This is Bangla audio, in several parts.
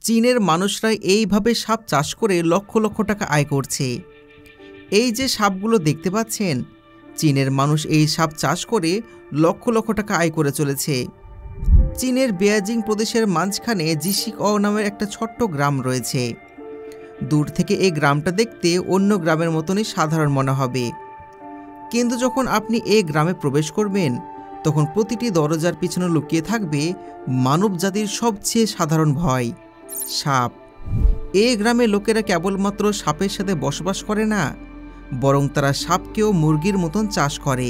চীনের মানুষরা এইভাবে সাপ চাষ করে লক্ষ লক্ষ টাকা আয় করছে। এই যে সাপগুলো দেখতে পাচ্ছেন, চীনের মানুষ এই সাপ চাষ করে লক্ষ লক্ষ টাকা আয় করে চলেছে। চীনের বেয়াজিং প্রদেশের মাঝখানে জিশিকও নামের একটা ছোট্ট গ্রাম রয়েছে। দূর থেকে এই গ্রামটা দেখতে অন্য গ্রামের মতনই সাধারণ মনে হবে, কিন্তু যখন আপনি এই গ্রামে প্রবেশ করবেন তখন প্রতিটি দরজার পিছনে লুকিয়ে থাকবে মানব জাতির সবচেয়ে সাধারণ ভয়, সাপ। এই গ্রামে লোকেরা কেবলমাত্র সাপের সাথে বসবাস করে না, বরং তারা সাপকেও মুরগির মতন চাষ করে।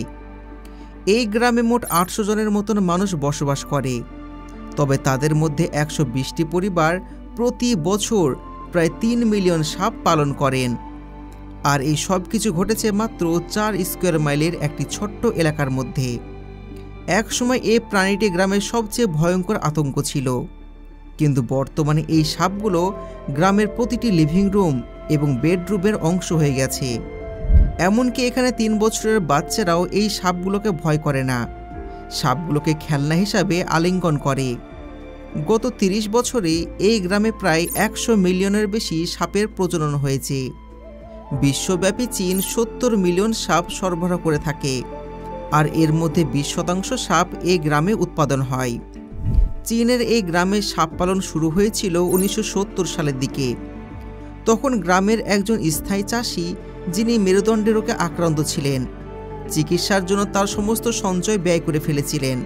এই গ্রামে মোট 800 জনের মতন মানুষ বসবাস করে, তবে তাদের মধ্যে 120টি পরিবার প্রতি বছর প্রায় 3 মিলিয়ন সাপ পালন করেন। আর এই সব কিছু ঘটেছে মাত্র 4 স্কোয়ার মাইলের একটি ছোট্ট এলাকার মধ্যে। একসময় এই প্রাণীটি গ্রামের সবচেয়ে ভয়ঙ্কর আতঙ্ক ছিল, কিন্তু বর্তমানে এই সাপগুলো গ্রামের প্রতিটি লিভিং রুম এবং বেডরুমের অংশ হয়ে গেছে। এমনকি এখানে 3 বছরের বাচ্চারাও এই সাপগুলোকে ভয় করে না, সাপগুলোকে খেলনা হিসাবে আলিঙ্গন করে। গত 30 বছরে এই গ্রামে প্রায় 100 মিলিয়নের বেশি সাপের প্রজনন হয়েছে। বিশ্বব্যাপী চীন 70 মিলিয়ন সাপ সরবরাহ করে থাকে, আর এর মধ্যে 20% সাপ এই গ্রামে উৎপাদন হয়। চীনের এই গ্রামে সাপ পালন শুরু হয়েছিল 1970 সালের দিকে। তখন গ্রামের একজন স্থায়ী চাষি, যিনি মেরুদণ্ডে রোগে আক্রান্ত ছিলেন, চিকিৎসার জন্য তার সমস্ত সঞ্চয় ব্যয় করে ফেলেছিলেন,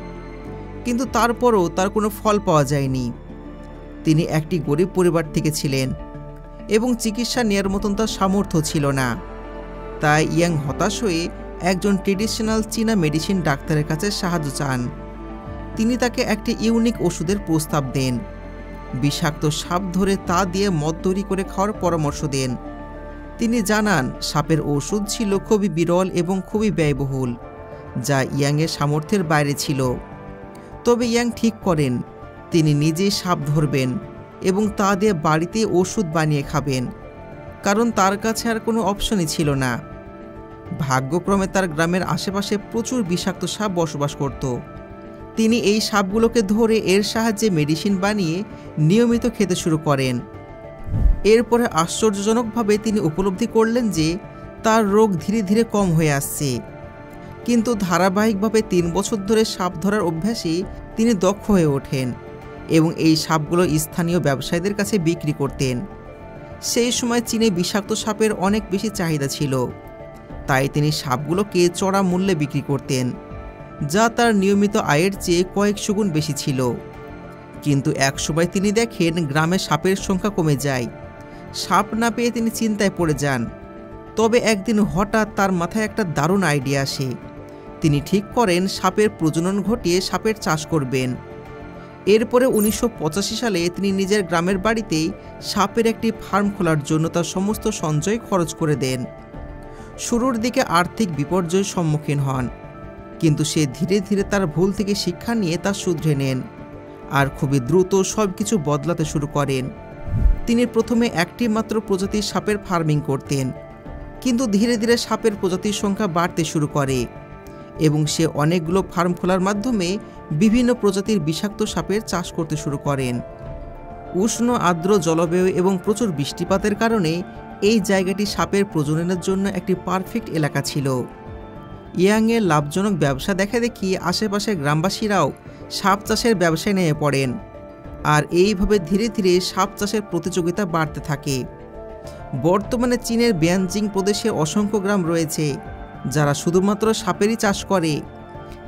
কিন্তু তারপরও তার কোনো ফল পাওয়া যায়নি। তিনি একটি গরিব পরিবার থেকে ছিলেন এবং চিকিৎসা নেওয়ার মতন তার সামর্থ্য ছিল না। তাই ইয়াং হতাশ হয়ে একজন ট্রেডিশনাল চীনা মেডিসিন ডাক্তারের কাছে সাহায্য চান। তিনি তাকে একটি ইউনিক ওষুধের প্রস্তাব দেন। বিষাক্ত সাপ ধরে তা দিয়ে মদ তৈরি করে খাওয়ার পরামর্শ দেন। তিনি জানান সাপের ওষুধ ছিল খুবই বিরল এবং খুবই ব্যয়বহুল, যা ইয়াংয়ের সামর্থ্যের বাইরে ছিল। তবে ইয়াং ঠিক করেন তিনি নিজেই সাপ ধরবেন এবং তা দিয়ে বাড়িতে ওষুধ বানিয়ে খাবেন, কারণ তার কাছে আর কোনো অপশনই ছিল না। ভাগ্যক্রমে তার গ্রামের আশেপাশে প্রচুর বিষাক্ত সাপ বসবাস করত। তিনি এই সাপগুলোকে ধরে এর সাহায্যে মেডিসিন বানিয়ে নিয়মিত খেতে শুরু করেন। এরপরে আশ্চর্যজনকভাবে তিনি উপলব্ধি করলেন যে তার রোগ ধীরে ধীরে কম হয়ে আসছে। কিন্তু ধারাবাহিকভাবে 3 বছর ধরে সাপ ধরার অভ্যাসে তিনি দক্ষ হয়ে ওঠেন এবং এই সাপগুলো স্থানীয় ব্যবসায়ীদের কাছে বিক্রি করতেন। সেই সময় চীনে বিষাক্ত সাপের অনেক বেশি চাহিদা ছিল, তাই তিনি সাপগুলোকে চড়া মূল্যে বিক্রি করতেন, যা তার নিয়মিত আয়ের চেয়ে কয়েকশো গুণ বেশি ছিল। কিন্তু একসময় তিনি দেখেন গ্রামে সাপের সংখ্যা কমে যায়। সাপ না পেয়ে তিনি চিন্তায় পড়ে যান। তবে একদিন হঠাৎ তার মাথায় একটা দারুণ আইডিয়া আসে। তিনি ঠিক করেন সাপের প্রজনন ঘটিয়ে সাপের চাষ করবেন। এরপরে 1985 সালে তিনি নিজের গ্রামের বাড়িতেই সাপের একটি ফার্ম খোলার জন্য তার সমস্ত সঞ্চয় খরচ করে দেন। শুরুর দিকে আর্থিক বিপর্যয়ের সম্মুখীন হন, কিন্তু সে ধীরে ধীরে তার ভুল থেকে শিক্ষা নিয়ে তা শুধরে নেন আর খুবই দ্রুত সব কিছু বদলাতে শুরু করেন। তিনি প্রথমে একটি মাত্র প্রজাতির সাপের ফার্মিং করতেন, কিন্তু ধীরে ধীরে সাপের প্রজাতির সংখ্যা বাড়তে শুরু করে এবং সে অনেকগুলো ফার্ম খোলার মাধ্যমে বিভিন্ন প্রজাতির বিষাক্ত সাপের চাষ করতে শুরু করেন। উষ্ণ আর্দ্র জলবায়ু এবং প্রচুর বৃষ্টিপাতের কারণে এই জায়গাটি সাপের প্রজননের জন্য একটি পারফেক্ট এলাকা ছিল। ইয়াংয়ের লাভজনক ব্যবসা দেখা দেখি আশেপাশের গ্রামবাসীরাও সাপ চাষের ব্যবসায় নেমে পড়েন, আর এইভাবে ধীরে ধীরে সাপ চাষের প্রতিযোগিতা বাড়তে থাকে। বর্তমানে চীনের বেয়ানজিং প্রদেশে অসংখ্য গ্রাম রয়েছে যারা শুধুমাত্র সাপেরই চাষ করে।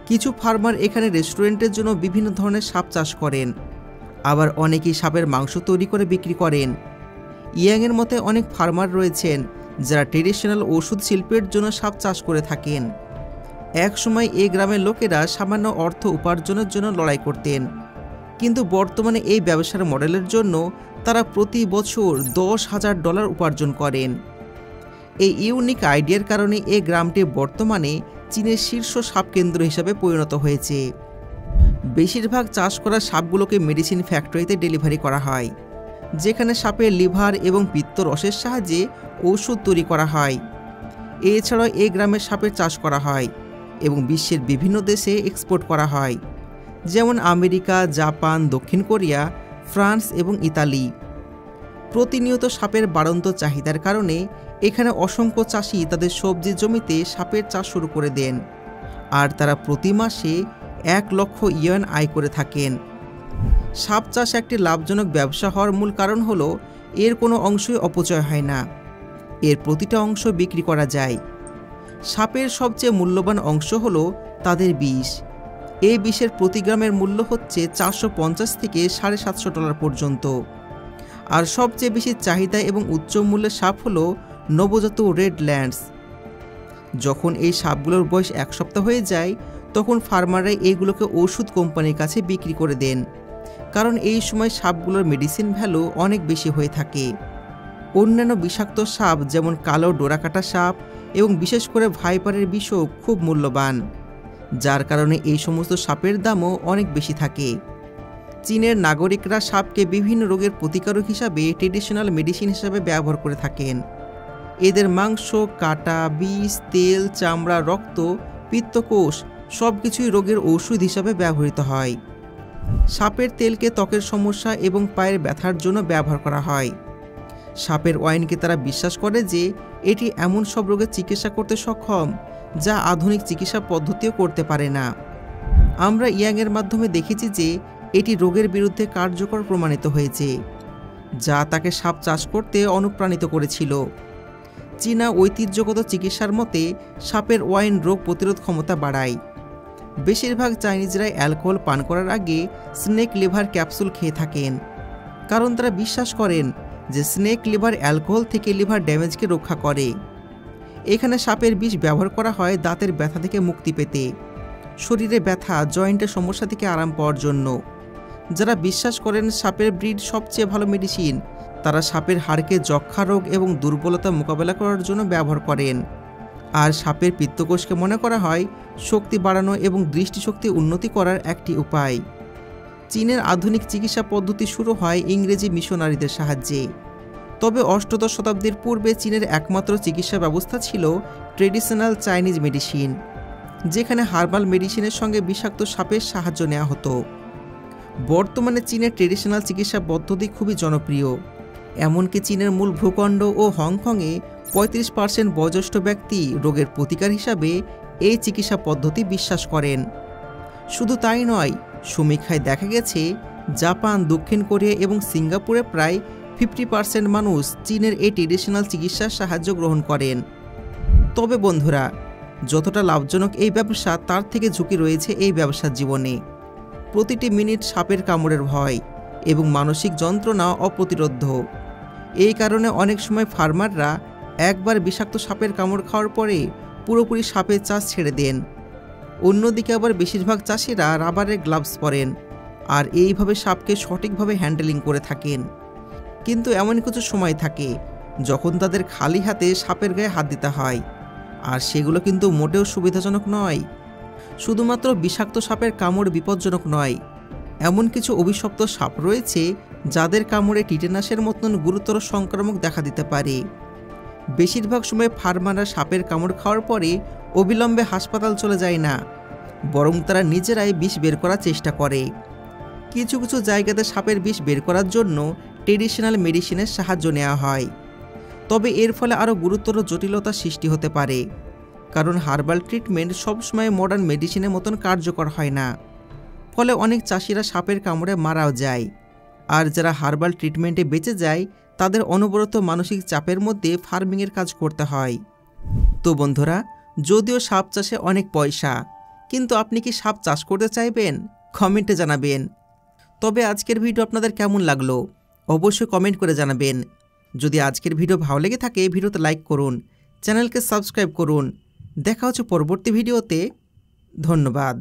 কিছু ফার্মার এখানে রেস্টুরেন্টের জন্য বিভিন্ন ধরনের সাপ চাষ করেন, আবার অনেকেই সাপের মাংস তৈরি করে বিক্রি করেন। ইয়াংয়ের মতে অনেক ফার্মার রয়েছেন যারা ট্রেডিশনাল ওষুধ শিল্পের জন্য সাপ চাষ করে থাকেন। একসময় এই গ্রামের লোকেরা সামান্য অর্থ উপার্জনের জন্য লড়াই করতেন, কিন্তু বর্তমানে এই ব্যবসার মডেলের জন্য তারা প্রতি বছর $10,000 উপার্জন করেন। এই ইউনিক আইডিয়ার কারণে এই গ্রামটি বর্তমানে চীনের শীর্ষ সাপ কেন্দ্র হিসাবে পরিণত হয়েছে। বেশিরভাগ চাষ করা সাপগুলোকে মেডিসিন ফ্যাক্টরিতে ডেলিভারি করা হয়, যেখানে সাপের লিভার এবং পিত্ত রসের সাহায্যে ওষুধ তৈরি করা হয়। এছাড়াও এই গ্রামে সাপের চাষ করা হয় এবং বিশ্বের বিভিন্ন দেশে এক্সপোর্ট করা হয়, যেমন আমেরিকা, জাপান, দক্ষিণ কোরিয়া, ফ্রান্স এবং ইতালি। প্রতিনিয়ত সাপের বাড়ন্ত চাহিদার কারণে এখানে অসংখ্য চাষি তাদের সবজি জমিতে সাপের চাষ শুরু করে দেন, আর তারা প্রতি মাসে 1 লক্ষ ইয়েন আয় করে থাকেন। সাপ চাষ একটি লাভজনক ব্যবসা হওয়ার মূল কারণ হলো এর কোনো অংশই অপচয় হয় না, এর প্রতিটা অংশ বিক্রি করা যায়। সাপের সবচেয়ে মূল্যবান অংশ হলো তাদের বিষ। এই বিষের প্রতি গ্রামের মূল্য হচ্ছে 450 থেকে $750 পর্যন্ত। আর সবচেয়ে বেশি চাহিদা এবং উচ্চ মূল্যের সাপ হলো নবজাত রেড ল্যান্ডস। যখন এই সাপগুলোর বয়স 1 সপ্তাহ হয়ে যায় তখন ফার্মাররা এইগুলোকে ওষুধ কোম্পানির কাছে বিক্রি করে দেন, কারণ এই সময় সাপগুলোর মেডিসিন ভ্যালু অনেক বেশি হয়ে থাকে। অন্যান্য বিষাক্ত সাপ যেমন কালো ডোরাকাটা সাপ এবং বিশেষ করে ভাইপারের বিষও খুব মূল্যবান, যার কারণে এই সমস্ত সাপের দামও অনেক বেশি থাকে। চীনের নাগরিকরা সাপকে বিভিন্ন রোগের প্রতিকারক হিসাবে ট্রেডিশনাল মেডিসিন হিসাবে ব্যবহার করে থাকেন। এদের মাংস, কাটা, বিষ, তেল, চামড়া, রক্ত, পিত্তকোষ সব কিছুই রোগের ঔষধ হিসাবে ব্যবহৃত হয়। সাপের তেলকে ত্বকের সমস্যা এবং পায়ের ব্যথার জন্য ব্যবহার করা হয়। সাপের ওয়াইনকে তারা বিশ্বাস করে যে এটি এমন সব রোগের চিকিৎসা করতে সক্ষম যা আধুনিক চিকিৎসা পদ্ধতিও করতে পারে না। আমরা ইয়াংয়ের মাধ্যমে দেখেছি যে এটি রোগের বিরুদ্ধে কার্যকর প্রমাণিত হয়েছে, যা তাকে সাপ চাষ করতে অনুপ্রাণিত করেছিল। চীনা ঐতিহ্যগত চিকিৎসার মতে সাপের ওয়াইন রোগ প্রতিরোধ ক্ষমতা বাড়ায়। বেশিরভাগ চাইনিজরাই অ্যালকোহল পান করার আগে স্নেক লিভার ক্যাপসুল খেয়ে থাকেন, কারণ তারা বিশ্বাস করেন যে স্নেক লিভার অ্যালকোহল থেকে লিভার ড্যামেজকে রক্ষা করে। এখানে সাপের বিষ ব্যবহার করা হয় দাঁতের ব্যথা থেকে মুক্তি পেতে, শরীরে ব্যথা, জয়েন্টের সমস্যা থেকে আরাম পাওয়ার জন্য। যারা বিশ্বাস করেন সাপের ব্রিড সবচেয়ে ভালো মেডিসিন, তারা সাপের হাড়কে যক্ষা রোগ এবং দুর্বলতা মোকাবেলা করার জন্য ব্যবহার করেন। আর সাপের পিত্তকোষকে মনে করা হয় শক্তি বাড়ানো এবং দৃষ্টিশক্তি উন্নতি করার একটি উপায়। চীনের আধুনিক চিকিৎসা পদ্ধতি শুরু হয় ইংরেজি মিশনারিদের সাহায্যে। তবে অষ্টাদশ শতাব্দীর পূর্বে চীনের একমাত্র চিকিৎসা ব্যবস্থা ছিল ট্রেডিশনাল চাইনিজ মেডিসিন, যেখানে হার্বাল মেডিসিনের সঙ্গে বিষাক্ত সাপের সাহায্য নেওয়া হতো। বর্তমানে চীনের ট্রেডিশনাল চিকিৎসা পদ্ধতি খুবই জনপ্রিয়, এমনকি চীনের মূল ভূখণ্ড ও হংকংয়ে 35% বয়োজ্যেষ্ঠ ব্যক্তি রোগের প্রতিকার হিসাবে এই চিকিৎসা পদ্ধতি বিশ্বাস করেন। শুধু তাই নয়, সমীক্ষায় দেখা গেছে জাপান, দক্ষিণ কোরিয়া এবং সিঙ্গাপুরে প্রায় 50% মানুষ চীনের এই ট্রেডিশনাল চিকিৎসার সাহায্য গ্রহণ করেন। তবে বন্ধুরা, যতটা লাভজনক এই ব্যবসা তার থেকে ঝুঁকি রয়েছে এই ব্যবসার জীবনে। প্রতিটি মিনিট সাপের কামড়ের ভয় এবং মানসিক যন্ত্রণা অপ্রতিরোধ্য। এই কারণে অনেক সময় ফার্মাররা একবার বিষাক্ত সাপের কামড় খাওয়ার পরে পুরোপুরি সাপের চাষ ছেড়ে দেন। অন্যদিকে আবার বেশিরভাগ চাষিরা রাবারের গ্লাভস পরেন আর এইভাবে সাপকে সঠিকভাবে হ্যান্ডেলিং করে থাকেন। কিন্তু এমন কিছু সময় থাকে যখন তাদের খালি হাতে সাপের গায়ে হাত দিতে হয়, আর সেগুলো কিন্তু মোটেও সুবিধাজনক নয়। শুধুমাত্র বিষাক্ত সাপের কামড় বিপজ্জনক নয়, এমন কিছু অভিশপ্ত সাপ রয়েছে যাদের কামড়ে টিটেনাসের মতন গুরুতর সংক্রামক দেখা দিতে পারে। বেশিরভাগ সময় ফার্মাররা সাপের কামড় খাওয়ার পরে অবিলম্বে হাসপাতাল চলে যায় না, বরং তারা নিজেরাই বিষ বের করার চেষ্টা করে। কিছু কিছু জায়গাতে সাপের বিষ বের করার জন্য ট্রেডিশনাল মেডিসিনের সাহায্য নেওয়া হয়। তবে এর ফলে আরও গুরুতর জটিলতার সৃষ্টি হতে পারে, কারণ হার্বাল ট্রিটমেন্ট সবসময় মডার্ন মেডিসিনের মতন কার্যকর হয় না। ফলে অনেক চাষিরা সাপের কামড়ে মারাও যায়, আর যারা হার্বাল ট্রিটমেন্টে বেঁচে যায় তাদের অনবরত মানসিক চাপের মধ্যে ফার্মিংয়ের কাজ করতে হয়। তো বন্ধুরা, যদিও সাপ চাষে অনেক পয়সা, কিন্তু আপনি কি সাপ চাষ করতে চাইবেন? কমেন্টে জানাবেন। তবে আজকের ভিডিও আপনাদের কেমন লাগলো অবশ্যই কমেন্ট করে জানাবেন। যদি আজকের ভিডিও ভালো লেগে থাকে ভিডিওতে লাইক করুন, চ্যানেলকে সাবস্ক্রাইব করুন। দেখা হচ্ছে পরবর্তী ভিডিওতে। ধন্যবাদ।